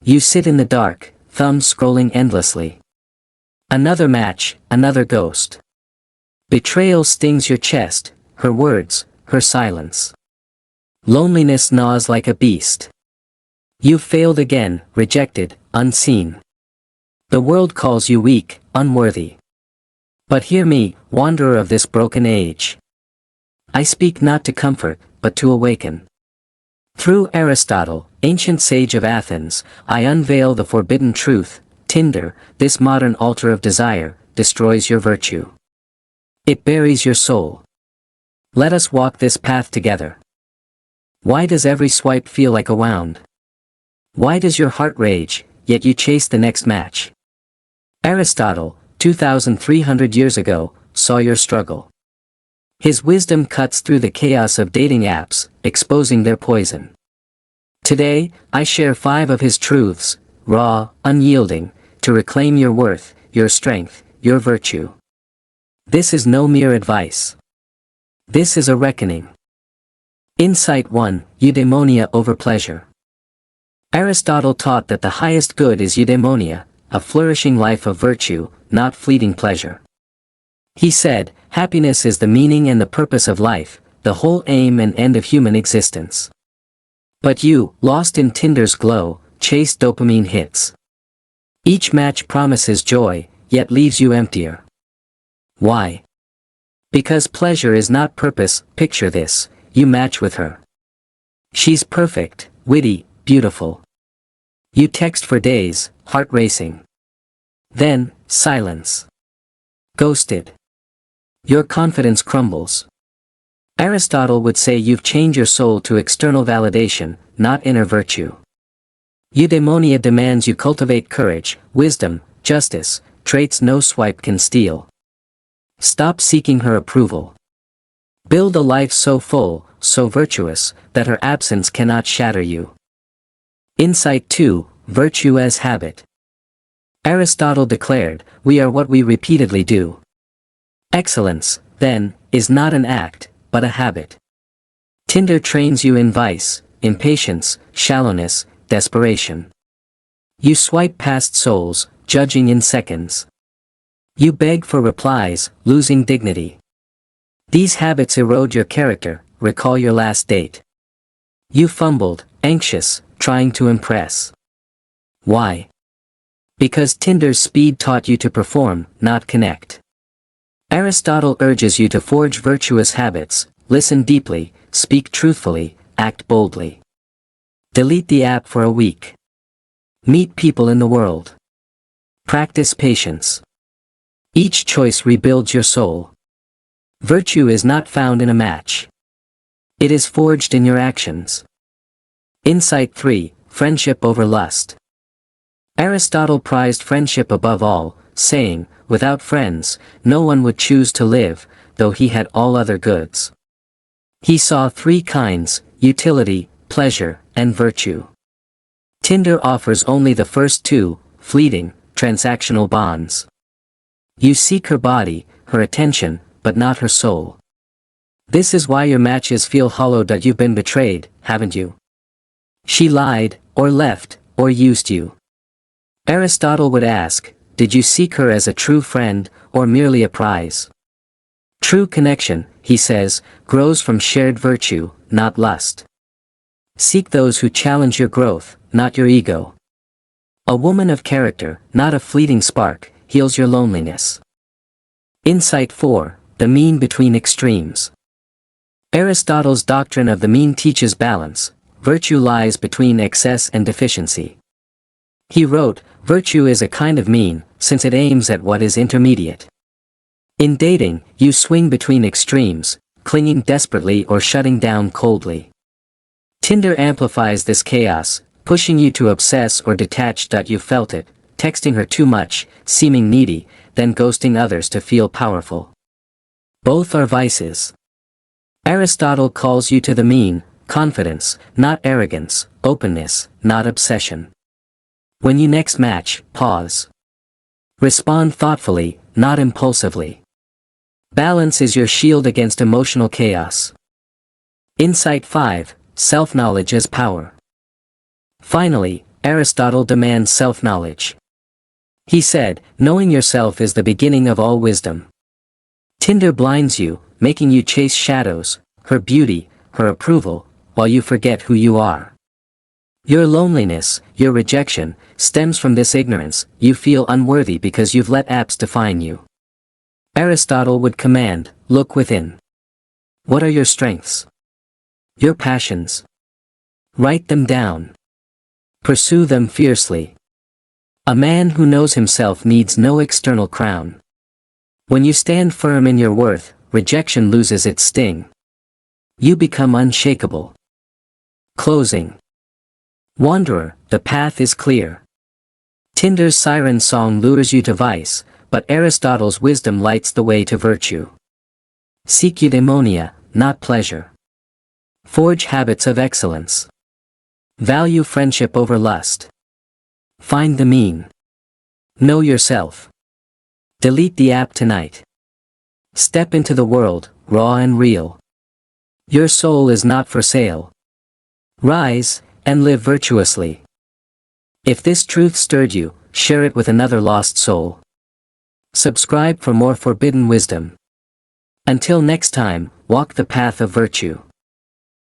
You sit in the dark, thumbs scrolling endlessly. Another match, another ghost. Betrayal stings your chest, her words, her silence. Loneliness gnaws like a beast. You've failed again, rejected, unseen. The world calls you weak, unworthy. But hear me, wanderer of this broken age. I speak not to comfort, but to awaken. Through Aristotle, ancient sage of Athens, I unveil the forbidden truth. Tinder, this modern altar of desire, destroys your virtue. It buries your soul. Let us walk this path together. Why does every swipe feel like a wound? Why does your heart rage, yet you chase the next match? Aristotle, 2,300 years ago, saw your struggle. His wisdom cuts through the chaos of dating apps, exposing their poison. Today, I share 5 of his truths, raw, unyielding, to reclaim your worth, your strength, your virtue. This is no mere advice. This is a reckoning. Insight 1, eudaimonia over pleasure. Aristotle taught that the highest good is eudaimonia, a flourishing life of virtue, not fleeting pleasure. He said, happiness is the meaning and the purpose of life, the whole aim and end of human existence. But you, lost in Tinder's glow, chase dopamine hits. Each match promises joy, yet leaves you emptier. Why? Because pleasure is not purpose. Picture this, you match with her. She's perfect, witty, beautiful. You text for days, heart racing. Then, silence. Ghosted. Your confidence crumbles. Aristotle would say you've chained your soul to external validation, not inner virtue. Eudaimonia demands you cultivate courage, wisdom, justice, traits no swipe can steal. Stop seeking her approval. Build a life so full, so virtuous, that her absence cannot shatter you. Insight 2, virtue as habit. Aristotle declared, we are what we repeatedly do. Excellence, then, is not an act, but a habit. Tinder trains you in vice, impatience, shallowness, desperation. You swipe past souls, judging in seconds. You beg for replies, losing dignity. These habits erode your character. Recall your last date. You fumbled, anxious, trying to impress. Why? Because Tinder's speed taught you to perform, not connect. Aristotle urges you to forge virtuous habits, listen deeply, speak truthfully, act boldly. Delete the app for a week. Meet people in the world. Practice patience. Each choice rebuilds your soul. Virtue is not found in a match. It is forged in your actions. Insight 3, friendship over lust. Aristotle prized friendship above all, saying, without friends, no one would choose to live, though he had all other goods. He saw 3 kinds, utility, pleasure, and virtue. Tinder offers only the first 2, fleeting, transactional bonds. You seek her body, her attention, but not her soul. This is why your matches feel hollow. You've been betrayed, haven't you? She lied, or left, or used you. Aristotle would ask, did you seek her as a true friend, or merely a prize? True connection, he says, grows from shared virtue, not lust. Seek those who challenge your growth, not your ego. A woman of character, not a fleeting spark, heals your loneliness. Insight 4, the mean between extremes. Aristotle's doctrine of the mean teaches balance. Virtue lies between excess and deficiency. He wrote, virtue is a kind of mean, since it aims at what is intermediate. In dating, you swing between extremes, clinging desperately or shutting down coldly. Tinder amplifies this chaos, pushing you to obsess or detach. You felt it, texting her too much, seeming needy, then ghosting others to feel powerful. Both are vices. Aristotle calls you to the mean, confidence, not arrogance, openness, not obsession. When you next match, pause. Respond thoughtfully, not impulsively. Balance is your shield against emotional chaos. Insight 5, self-knowledge as power. Finally, Aristotle demands self-knowledge. He said, knowing yourself is the beginning of all wisdom. Tinder blinds you, making you chase shadows, her beauty, her approval, while you forget who you are. Your loneliness, your rejection, stems from this ignorance. You feel unworthy because you've let apps define you. Aristotle would command, look within. What are your strengths? Your passions? Write them down. Pursue them fiercely. A man who knows himself needs no external crown. When you stand firm in your worth, rejection loses its sting. You become unshakable. Closing. Wanderer, the path is clear. Tinder's siren song lures you to vice, but Aristotle's wisdom lights the way to virtue. Seek eudaimonia, not pleasure. Forge habits of excellence. Value friendship over lust. Find the mean. Know yourself. Delete the app tonight. Step into the world, raw and real. Your soul is not for sale. Rise, and live virtuously. If this truth stirred you, share it with another lost soul. Subscribe for more forbidden wisdom. Until next time, walk the path of virtue.